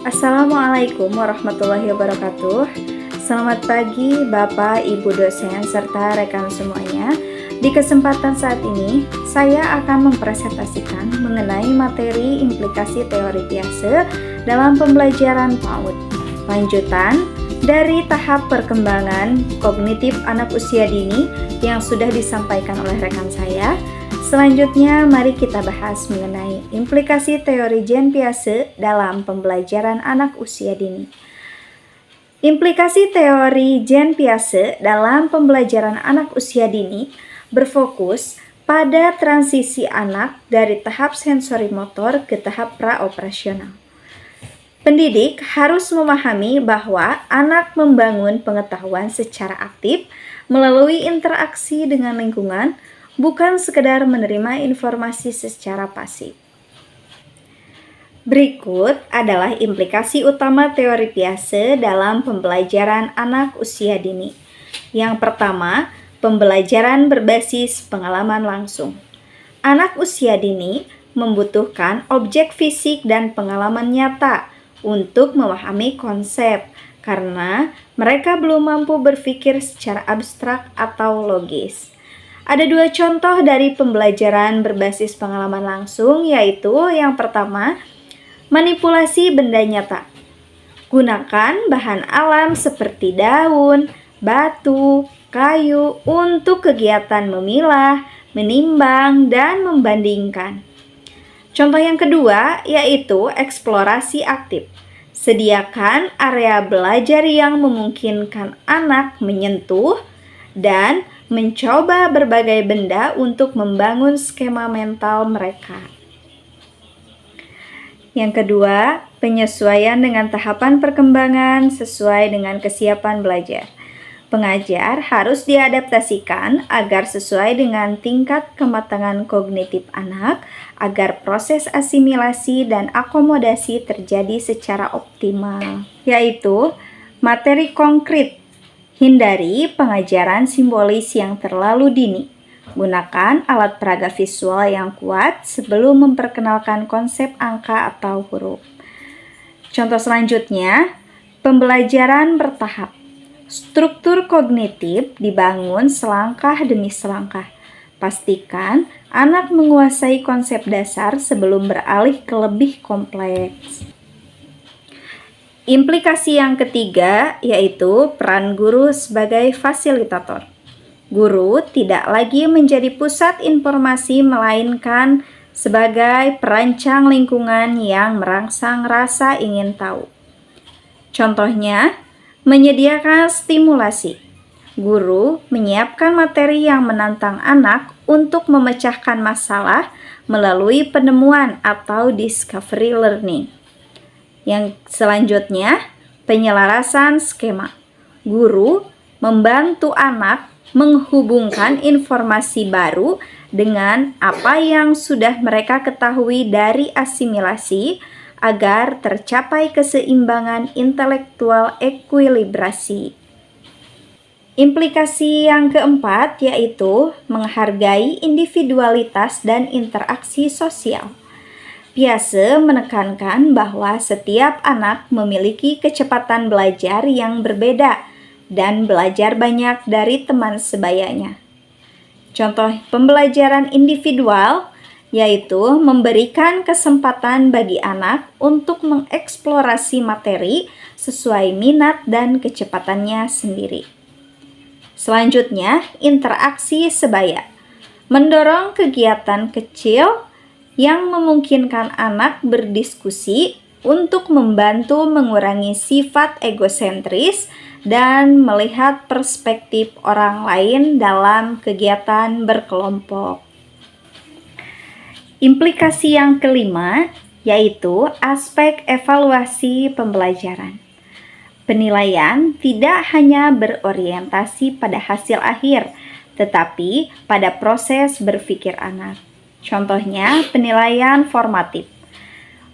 Assalamualaikum warahmatullahi wabarakatuh. Selamat pagi Bapak, Ibu dosen, serta rekan semuanya. Di kesempatan saat ini, saya akan mempresentasikan mengenai materi implikasi teori Piaget dalam pembelajaran PAUD. Lanjutan dari tahap perkembangan kognitif anak usia dini yang sudah disampaikan oleh rekan saya. Selanjutnya, mari kita bahas mengenai implikasi teori Jean Piaget dalam pembelajaran anak usia dini. Implikasi teori Jean Piaget dalam pembelajaran anak usia dini berfokus pada transisi anak dari tahap sensori motor ke tahap praoperasional. Pendidik harus memahami bahwa anak membangun pengetahuan secara aktif melalui interaksi dengan lingkungan, bukan sekedar menerima informasi secara pasif. Berikut adalah implikasi utama teori Piaget dalam pembelajaran anak usia dini. Yang pertama, pembelajaran berbasis pengalaman langsung. Anak usia dini membutuhkan objek fisik dan pengalaman nyata untuk memahami konsep, karena mereka belum mampu berpikir secara abstrak atau logis. Ada dua contoh dari pembelajaran berbasis pengalaman langsung, yaitu yang pertama, manipulasi benda nyata. Gunakan bahan alam seperti daun, batu, kayu untuk kegiatan memilah, menimbang, dan membandingkan. Contoh yang kedua yaitu eksplorasi aktif. Sediakan area belajar yang memungkinkan anak menyentuh dan mencoba berbagai benda untuk membangun skema mental mereka. Yang kedua, penyesuaian dengan tahapan perkembangan sesuai dengan kesiapan belajar. Pengajar harus diadaptasikan agar sesuai dengan tingkat kematangan kognitif anak, agar proses asimilasi dan akomodasi terjadi secara optimal, yaitu materi konkret. Hindari pengajaran simbolis yang terlalu dini. Gunakan alat peraga visual yang kuat sebelum memperkenalkan konsep angka atau huruf. Contoh selanjutnya, pembelajaran bertahap. Struktur kognitif dibangun selangkah demi selangkah. Pastikan anak menguasai konsep dasar sebelum beralih ke lebih kompleks. Implikasi yang ketiga yaitu peran guru sebagai fasilitator. Guru tidak lagi menjadi pusat informasi melainkan sebagai perancang lingkungan yang merangsang rasa ingin tahu. Contohnya, menyediakan stimulasi. Guru menyiapkan materi yang menantang anak untuk memecahkan masalah melalui penemuan atau discovery learning. Yang selanjutnya, penyelarasan skema. Guru membantu anak menghubungkan informasi baru dengan apa yang sudah mereka ketahui dari asimilasi agar tercapai keseimbangan intelektual ekuilibrasi. Implikasi yang keempat yaitu menghargai individualitas dan interaksi sosial. Piaget menekankan bahwa setiap anak memiliki kecepatan belajar yang berbeda dan belajar banyak dari teman sebayanya. Contoh pembelajaran individual yaitu memberikan kesempatan bagi anak untuk mengeksplorasi materi sesuai minat dan kecepatannya sendiri. Selanjutnya, interaksi sebaya. Mendorong kegiatan kecil yang memungkinkan anak berdiskusi untuk membantu mengurangi sifat egosentris dan melihat perspektif orang lain dalam kegiatan berkelompok. Implikasi yang kelima yaitu aspek evaluasi pembelajaran. Penilaian tidak hanya berorientasi pada hasil akhir, tetapi pada proses berpikir anak. Contohnya, penilaian formatif.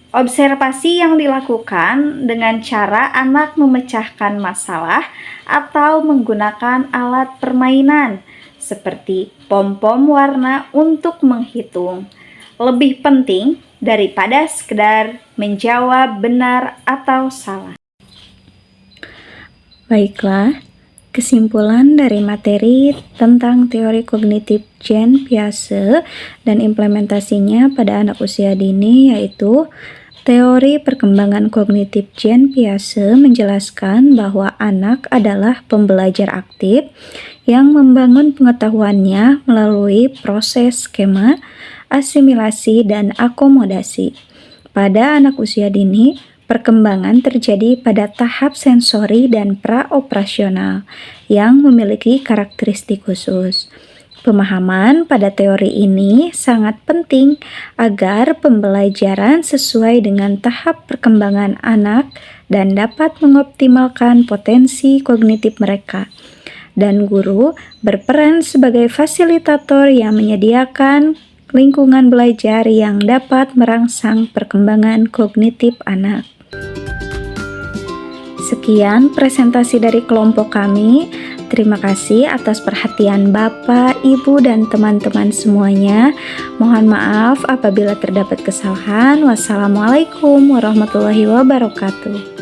Observasi yang dilakukan dengan cara anak memecahkan masalah atau menggunakan alat permainan seperti pom-pom warna untuk menghitung. Lebih penting, daripada sekedar menjawab benar atau salah. Baiklah, kesimpulan dari materi tentang teori kognitif Jean Piaget dan implementasinya pada anak usia dini yaitu teori perkembangan kognitif Jean Piaget menjelaskan bahwa anak adalah pembelajar aktif yang membangun pengetahuannya melalui proses skema, asimilasi, dan akomodasi. Pada anak usia dini, perkembangan terjadi pada tahap sensori dan praoperasional yang memiliki karakteristik khusus. Pemahaman pada teori ini sangat penting agar pembelajaran sesuai dengan tahap perkembangan anak dan dapat mengoptimalkan potensi kognitif mereka. Dan guru berperan sebagai fasilitator yang menyediakan lingkungan belajar yang dapat merangsang perkembangan kognitif anak. Sekian presentasi dari kelompok kami. Terima kasih atas perhatian Bapak, Ibu, dan teman-teman semuanya. Mohon maaf apabila terdapat kesalahan. Wassalamualaikum warahmatullahi wabarakatuh.